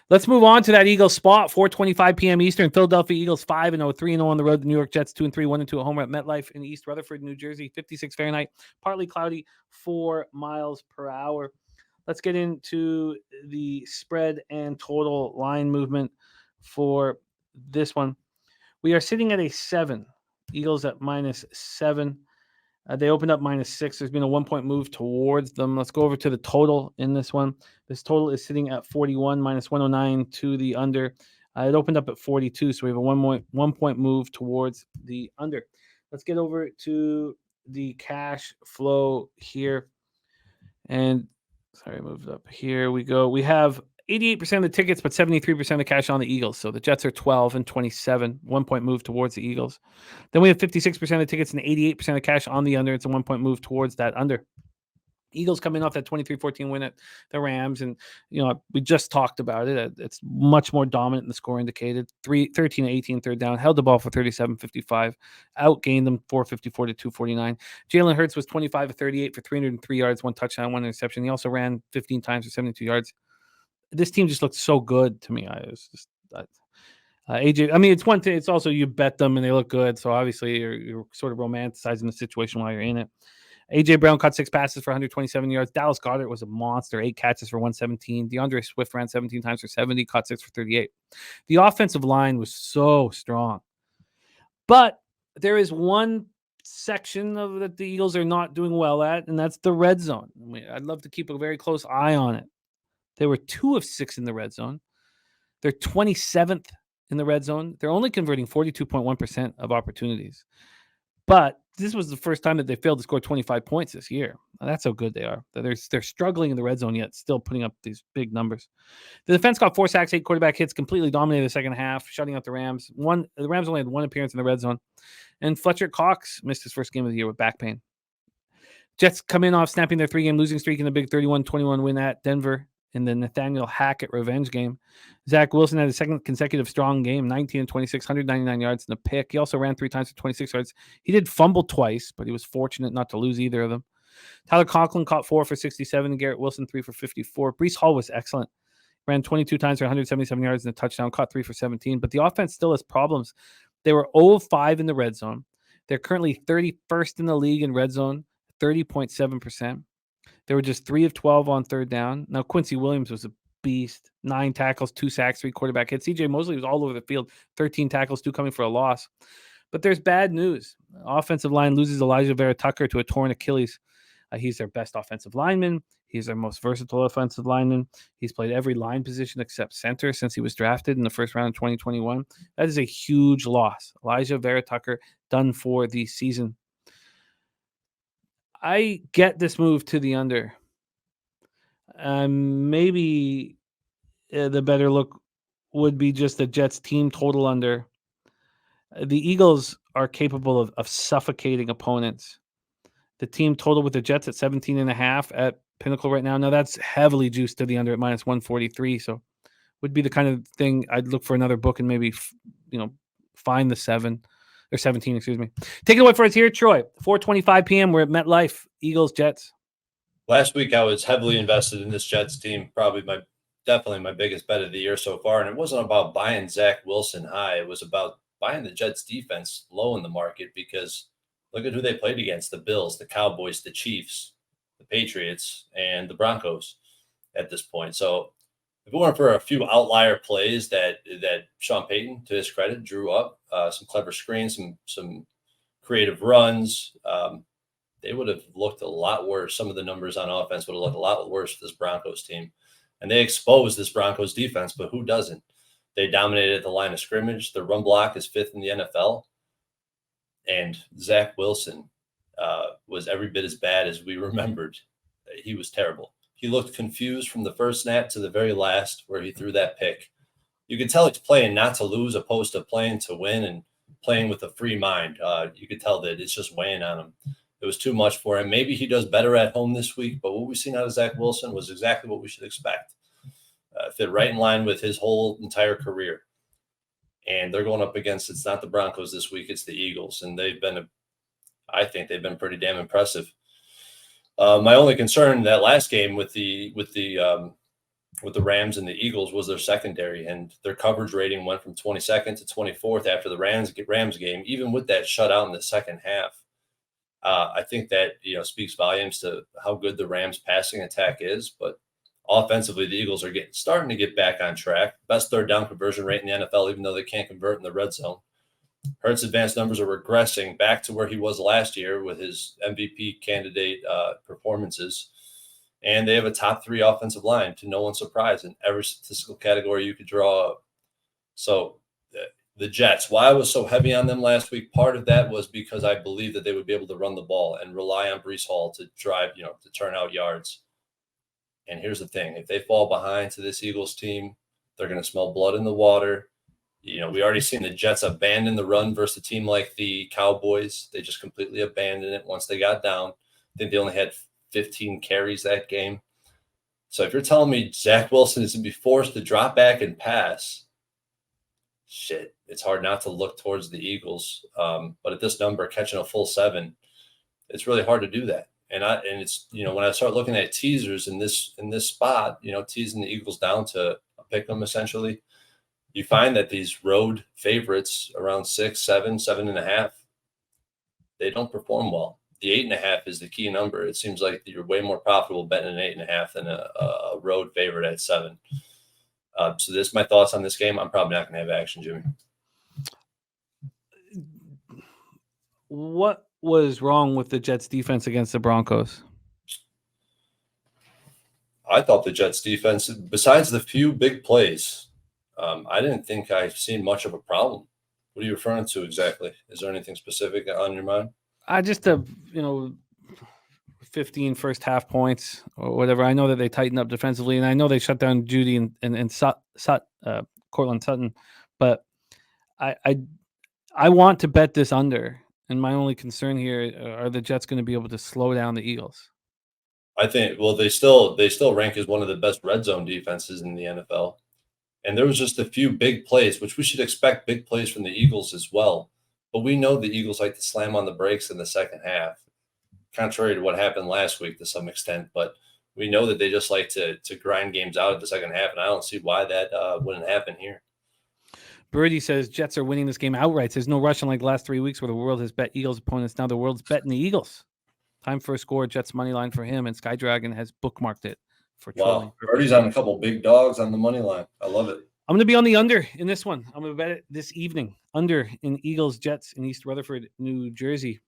Let's move on to that Eagles spot. 4:25 p.m. Eastern. Philadelphia Eagles 5-0, 3-0 on the road. The New York Jets 2-3, 1-2 at home at MetLife in East Rutherford, New Jersey. 56 Fahrenheit, partly cloudy, 4 miles per hour. Let's get into the spread and total line movement for this one. We are sitting at a 7. Eagles at -7. They opened up -6. There's been a 1-point move towards them. Let's go over to the total in this one. This total is sitting at 41, -109 to the under. It opened up at 42, so we have a 1-point move towards the under. Let's get over to the cash flow here. And sorry, I moved up. Here we go. We have 88% of the tickets, but 73% of the cash on the Eagles. So the Jets are 12 and 27, 1-point move towards the Eagles. Then we have 56% of the tickets and 88% of the cash on the under. It's a 1-point move towards that under. Eagles coming off that 23-14 win at the Rams. And, we just talked about it. It's much more dominant in the score indicated. 13-18 third down. Held the ball for 37-55. Outgained them 454 to 249. Jalen Hurts was 25 of 38 for 303 yards, 1 touchdown, 1 interception. He also ran 15 times for 72 yards. This team just looked so good to me. AJ, I mean, it's one thing. It's also you bet them and they look good. So obviously you're sort of romanticizing the situation while you're in it. AJ Brown caught 6 passes for 127 yards. Dallas Goedert was a monster, 8 catches for 117. DeAndre Swift ran 17 times for 70, caught 6 for 38. The offensive line was so strong. But there is one section of that the Eagles are not doing well at, and that's the red zone. I'd love to keep a very close eye on it. They were 2 of 6 in the red zone. They're 27th in the red zone. They're only converting 42.1% of opportunities. But this was the first time that they failed to score 25 points this year. That's how good they are. They're struggling in the red zone, yet still putting up these big numbers. The defense got 4 sacks, 8 quarterback hits, completely dominated the second half, shutting out the Rams. The Rams only had 1 appearance in the red zone. And Fletcher Cox missed his first game of the year with back pain. Jets come in off snapping their 3-game losing streak in the big 31-21 win at Denver in the Nathaniel Hackett revenge game. Zach Wilson had a second consecutive strong game, 19 and 26, 199 yards and a pick. He also ran 3 times for 26 yards. He did fumble twice, but he was fortunate not to lose either of them. Tyler Conklin caught 4 for 67, and Garrett Wilson 3 for 54. Breece Hall was excellent. Ran 22 times for 177 yards and a touchdown, caught 3 for 17. But the offense still has problems. They were 0 of 5 in the red zone. They're currently 31st in the league in red zone, 30.7%. They were just 3 of 12 on third down. Now, Quincy Williams was a beast. 9 tackles, 2 sacks, 3 quarterback hits. CJ Mosley was all over the field. 13 tackles, 2 coming for a loss. But there's bad news. Offensive line loses Elijah Vera Tucker to a torn Achilles. He's their best offensive lineman. He's their most versatile offensive lineman. He's played every line position except center since he was drafted in the first round of 2021. That is a huge loss. Elijah Vera Tucker done for the season. I get this move to the under. Maybe the better look would be just the Jets team total under. The Eagles are capable of suffocating opponents. The team total with the Jets at 17.5 at Pinnacle right now. Now that's heavily juiced to the under at -143. So would be the kind of thing I'd look for another book and maybe, find the 7 or 17, excuse me. Take it away for us here, Troy. 4:25 p.m. We're at MetLife. Eagles, Jets. Last week, I was heavily invested in this Jets team, definitely my biggest bet of the year so far. And it wasn't about buying Zach Wilson high. It was about buying the Jets defense low in the market because look at who they played against: the Bills, the Cowboys, the Chiefs, the Patriots, and the Broncos at this point. So if it weren't for a few outlier plays that Sean Payton, to his credit, drew up, some clever screens, some creative runs, they would have looked a lot worse. Some of the numbers on offense would have looked a lot worse for this Broncos team. And they exposed this Broncos defense, but who doesn't? They dominated the line of scrimmage. Their run block is 5th in the NFL. And Zach Wilson was every bit as bad as we remembered. He was terrible. He looked confused from the first snap to the very last where he threw that pick. You could tell he's playing not to lose opposed to playing to win and playing with a free mind. You could tell that it's just weighing on him. It was too much for him. Maybe he does better at home this week, but what we've seen out of Zach Wilson was exactly what we should expect. Fit right in line with his whole entire career. And they're going up against, it's not the Broncos this week, it's the Eagles. And I think they've been pretty damn impressive. My only concern that last game with the with the Rams and the Eagles was their secondary, and their coverage rating went from 22nd to 24th after the Rams game, even with that shutout in the second half. I think that speaks volumes to how good the Rams passing attack is, but offensively, the Eagles are starting to get back on track. Best third down conversion rate in the NFL, even though they can't convert in the red zone. Hurts' advanced numbers are regressing back to where he was last year with his MVP candidate performances. And they have a top 3 offensive line, to no one's surprise, in every statistical category you could draw up. So the Jets, why I was so heavy on them last week, part of that was because I believe that they would be able to run the ball and rely on Breece Hall to drive, to turn out yards. And here's the thing. If they fall behind to this Eagles team, they're going to smell blood in the water. We already seen the Jets abandon the run versus a team like the Cowboys. They just completely abandoned it once they got down. I think they only had 15 carries that game. So if you're telling me Zach Wilson is going to be forced to drop back and pass, shit, it's hard not to look towards the Eagles. But at this number, catching a full 7, it's really hard to do that. And it's when I start looking at teasers in this spot, teasing the Eagles down to pick them essentially, you find that these road favorites around 6, 7, 7.5, they don't perform well. The 8.5 is the key number. It seems like you're way more profitable betting an 8.5 than a road favorite at 7. So this is my thoughts on this game. I'm probably not going to have action, Jimmy. What was wrong with the Jets defense against the Broncos? I thought the Jets defense, besides the few big plays, I didn't think I've seen much of a problem. What are you referring to exactly? Is there anything specific on your mind? I just 15 first half points or whatever. I know that they tightened up defensively, and I know they shut down Judy and Cortland Sutton, but I want to bet this under. And my only concern here are the Jets going to be able to slow down the Eagles? I think, well, they still rank as one of the best red zone defenses in the NFL. And there was just a few big plays, which we should expect big plays from the Eagles as well. But we know the Eagles like to slam on the brakes in the second half, contrary to what happened last week to some extent. But we know that they just like to grind games out at the second half, and I don't see why that wouldn't happen here. Birdie says Jets are winning this game outright. There's no rush unlike the last 3 weeks where the world has bet Eagles opponents. Now the world's betting the Eagles. Time for a score. Jets money line for him, and Sky Dragon has bookmarked it for trolling. Birdie's on a couple big dogs on the money line. I love it. I'm going to be on the under in this one. I'm going to bet it this evening. Under in Eagles Jets in East Rutherford, New Jersey.